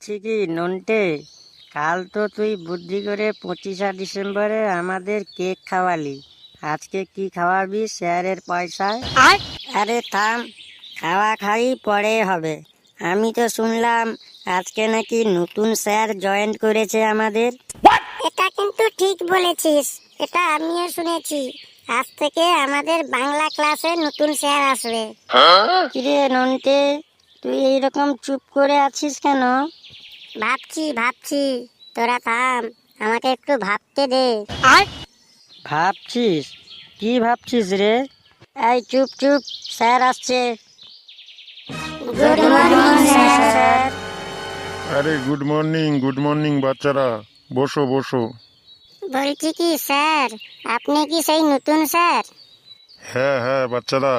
বলছি কি নন্টে, কাল তো তুই বুদ্ধি করে 25শে ডিসেম্বরে আমাদের কেক খাওয়ালি। আজকে কি খাওয়াবি স্যারের পয়সায়? আরে থাম, খাওয়া খাই পরে হবে। আমি তো শুনলাম আজকে নাকি নতুন স্যার জয়েন করেছে আমাদের। এটা কিন্তু ঠিক বলেছিস, এটা আমিও শুনেছি। আজ থেকে আমাদের বাংলা ক্লাসে নতুন স্যার আসবে। কিরে নন্টে, তুই এইরকম চুপ করে আছিস কেন? ভাবছি তোরা থাম, আমাকে একটু ভাবতে দে। ভাবছিস? কি ভাবছিস রে? এই চুপ চুপ, স্যার আসছে। Good morning sir. আরে গুড মর্নিং বাচ্চারা, বসো বসো। বলছি কি স্যার, আপনি কি সেই নতুন স্যার? হ্যাঁ বাচ্চারা,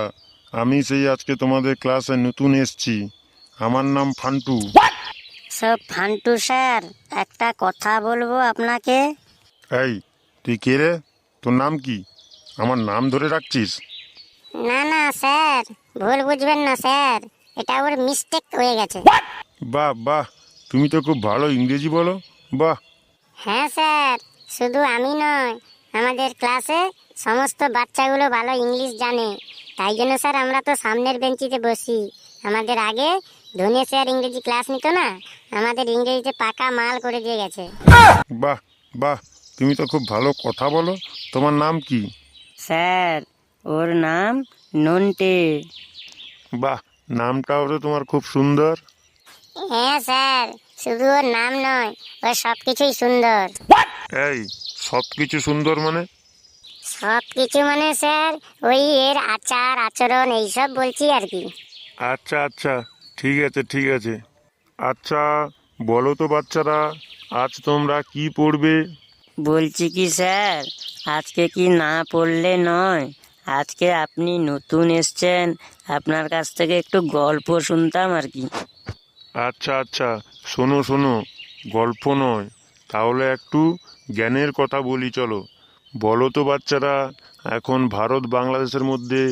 আমি সেই আজকে তোমাদের ক্লাসে নতুন এসছি। আমার নাম ফান্টু। সব ফান্টু স্যার, একটা কথা বলবো আপনাকে। এই, তুই কে রে? তোর নাম কি? আমার নাম ধরে রাখছিস? না স্যার, ভুল বুঝবেন না স্যার, এটা ওর মিস্টেক হয়ে গেছে। বাহ, তুমি তো খুব ভালো ইংরেজি বলো। বাহ। হ্যাঁ স্যার, শুধু আমি নয়, আমাদের ক্লাসে সমস্ত বাচ্চাগুলো ভালো ইংলিশ জানে। তাই জন্য স্যার আমরা তো সামনের বেঞ্চিতে বসি। আমাদের আগে ধনে স্যার ইংরেজি ক্লাস নিত না, আমাদের ইংরেজিতে পাকা মাল করে দিয়ে গেছে। বাহ, তুমি তো খুব ভালো কথা বলো। তোমার নাম কি? স্যার, ওর নাম নন্টে। বাহ, নামটাও তো তোমার খুব সুন্দর। হ্যাঁ স্যার, শুধু ওর নাম নয়, ওর সব কিছুই সুন্দর। এই, সব কিছু সুন্দর মানে? সব কিছু মানে স্যার, ওই এর আচার আচরণ এইসব বলছি আর কি। আচ্ছা, ঠিক আছে। আচ্ছা, বলো তো বাচ্চারা, আজ তোমরা কি পড়বে? বলছি কি স্যার, আজকে কি না পড়লে নয়। আজকে আপনি নতুন এসছেন, আপনার কাছ থেকে একটু গল্প শুনতাম আর কি। আচ্ছা, শোনো, গল্প নয়, তাহলে একটু জ্ঞানের কথা বলি চলো। বলো তো বাচ্চারা, এখন ভারত বাংলাদেশের মধ্যে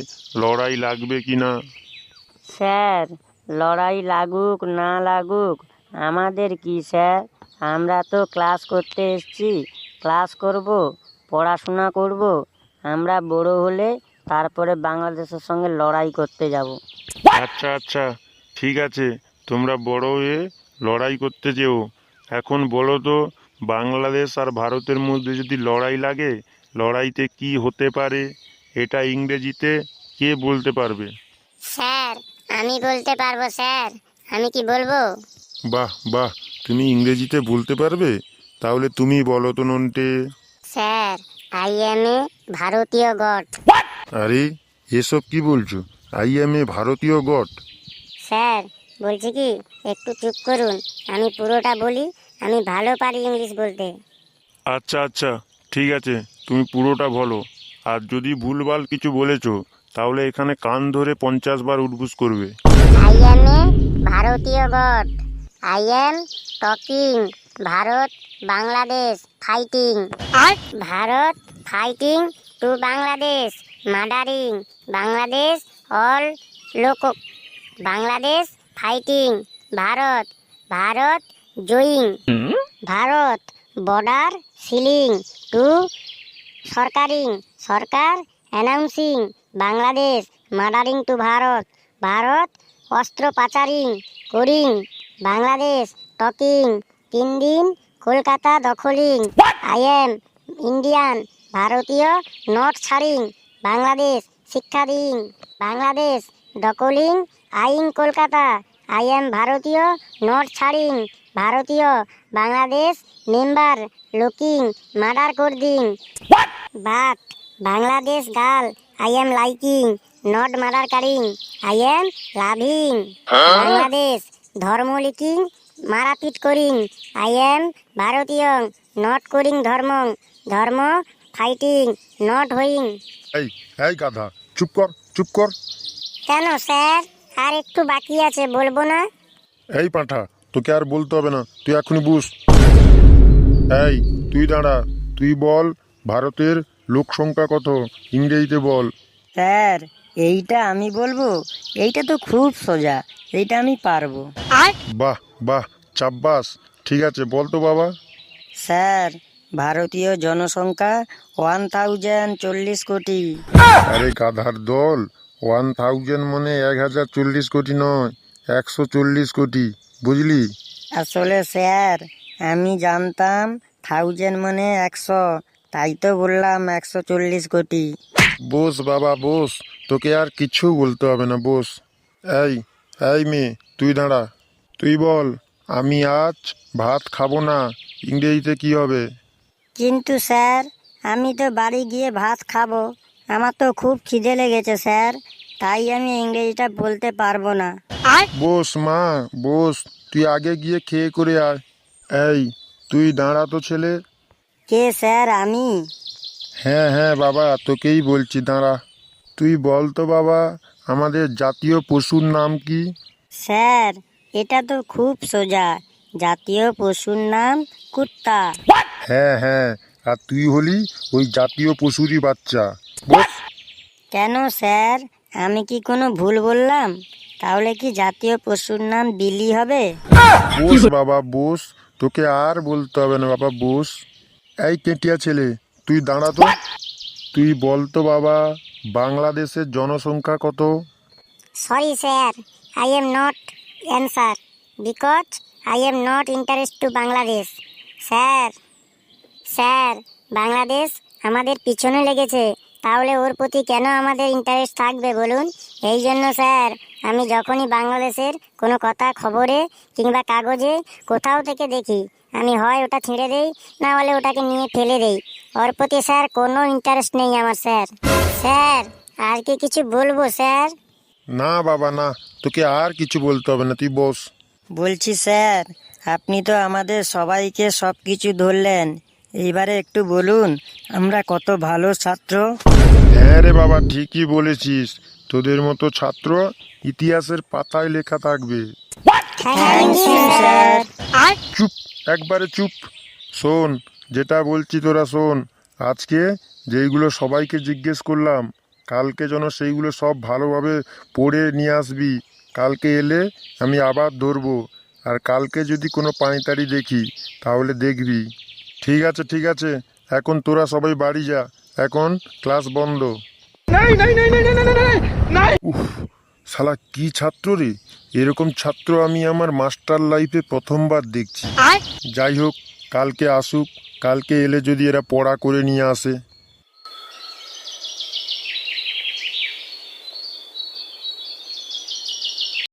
লড়াই লাগবে কি না? স্যার, লড়াই লাগুক না লাগুক আমাদের কি স্যার, আমরা তো ক্লাস করতে এসেছি, ক্লাস করব, পড়াশোনা করব। আমরা বড় হলে তারপরে বাংলাদেশের সঙ্গে লড়াই করতে যাব। আচ্ছা, ঠিক আছে, তোমরা বড় হয়ে লড়াই করতে যেও। এখন বলো তো, বাংলাদেশ আর ভারতের মধ্যে যদি লড়াই লাগে, লড়াইতে কি হতে পারে? এটা ইংরেজিতে কে বলতে পারবে? স্যার, আমি বলতে পারবো স্যার। আমি কি বলবো? বাহ, তুমি ইংরেজিতে বলতে পারবে? তাহলে তুমি বলো তো Nonte. Sir, I am a ভারতীয় গড। আরে, এসব কি বলছো? আই এম এ ভারতীয় গড? স্যার, বলছি কি একটু চুপ করুন, আমি পুরোটা বলি। আমি ভালো পারি ইংলিশ বলতে। আচ্ছা, ঠিক আছে, তুমি পুরোটা বলো। আর যদি ভুলভাল কিছু বলেছো, তাহলে এখানে কান ধরে 50 বার উঠবুস করবে। আই এম এ ভারতীয় god. I am talking Bharat Bangladesh fighting. Bharat fighting to Bangladesh murdering Bangladesh all লোক। বাংলাদেশ ফাইটিং ভারত জয়িং। ভারত বর্ডার সিলিং টু সরকার announcing Bangladesh murdering to Bharat অস্ত্র পাচারিং করিং বাংলাদেশ টকিং 3 দিন কলকাতা দখলিং। আই এম ইন্ডিয়ান ভারতীয় নট ছাড়িং বাংলাদেশ শিক্ষা দিং বাংলাদেশ দখলিং আইন কলকাতা। আই এম ভারতীয় নট ছাড়িং ভারতীয় বাংলাদেশ মেম্বার লুকিং মার্ডার করদিং। But Bangladesh girl I am liking not murder কারিং। আই এম লাভিং বাংলাদেশ ধর্ম লিকিং মারাপিট করিং। আই এম ভারতীয় নট করিং ধর্ম ফাইটিং নট হইং। এই গাধা, চুপ কর। কেন স্যার, আর একটু বাকি আছে, বলবো না? এই পাঁঠা, তোকে আর বলতে হবে না, তুই এখনই বুঝ। এই, তুই দাঁড়া, তুই বল ভারতের লোক সংখ্যা কত, ইংরেজিতে বল। স্যার, এইটা আমি বলবো? এইটা তো খুব সোজা, এইটা আমি পারবো। বাহ, চাব্বাস, ঠিক আছে, বল তো বাবা। স্যার, ভারতীয় জনসংখ্যা 1040 কোটি। আরে গাধার দল, 1000 মানে 1040 নয়, 140 কোটি, বুঝলি? আসলে স্যার, আমি জানতাম 1000 মানে 100, তাই তো বললাম 140 কোটি। বস বাবা বস, তোকে আর কিছু বলতে হবে না, বস। এই এই মেয়ে, তুই দাঁড়া। তুই বল, আমি আজ ভাত খাবো না, ইংরেজিতে কি হবে? কিন্তু স্যার, আমি তো বাড়ি গিয়ে ভাত খাবো। আমার তো খুব খিদে লেগেছে স্যার, তাই আমি ইংরেজিটা বলতে পারবো না। বস মা, বস, তুই আগে গিয়ে খেয়ে করে আয়। এই, তুই দাঁড়া তো ছেলে। কে স্যার, আমি? হ্যাঁ হ্যাঁ বাবা, তোকেই বলছি, দাঁড়া। তুই বল তো বাবা, আমাদের জাতীয় পশুর নাম কি? স্যার, এটা তো খুব সোজা। জাতীয় পশুর নাম কুত্তা। হ্যাঁ হ্যাঁ, আর তুই হলি ওই জাতীয় পশুরই বাচ্চা। বস। কেন স্যার, আমি কি কোনো ভুল বললাম? তাহলে কি জাতীয় পশুর নাম বিলি হবে? বস বাবা বস, তোকে আর বলতে হবে না বাবা, বস। এই কেটিয়া ছেলে, তুই দাঁড়া তো। তুই বল তো বাবা, বাংলাদেশের জনসংখ্যা কত? Sorry sir, I am not answer because I am not interest to Bangladesh. Sir, sir, Bangladesh আমাদের পিছনে লেগেছে, তাহলে ওর প্রতি কেন আমাদের ইন্টারেস্ট থাকবে বলুন? এই জন্য স্যার, আমি যখনই বাংলাদেশের কোনো কথা খবরে কিংবা কাগজে কোথাও থেকে দেখি, আমি হয় ওটা ছিঁড়ে দেই, না হলে ওটাকে নিয়ে ফেলে দেই। ওর প্রতি স্যার কোনো ইন্টারেস্ট নেই আমার স্যার। স্যার, আর কি কিছু বলবো স্যার? না বাবা না, তোকে আর কিছু বলতে হবে না, তুই বস। বলছি স্যার, আপনি তো আমাদের সবাইকে সব কিছু ধরলেন। এইবারে একটু বলুন, আমরা কত ভালো ছাত্র। হ্যাঁ রে বাবা, ঠিকই বলেছিস। তোদের মতো ছাত্র ইতিহাসের পাতায় লেখা থাকবে। Thank you sir. চুপ, একবারে চুপ। শোন, যেটা বলছি তোরা শোন। আজকে যেইগুলো সবাইকে জিজ্ঞেস করলাম, কালকে যেন সেইগুলো সব ভালোভাবে পড়ে নিয়ে আসবি। কালকে এলে আমি আবার ধরবো। আর কালকে যদি কোনো পাঁয়তারি দেখি, তাহলে দেখবি। ঠিক আছে ঠিক আছে, এখন তোরা সবাই বাড়ি যা, এখন ক্লাস বন্ধ। উফ, শালা কি ছাত্র রে! এরকম ছাত্র আমি আমার মাস্টার লাইফে প্রথমবার দেখছি। যাই হোক, কালকে আসুক, কালকে এলে যদি এরা পড়া করে নিয়ে আসে।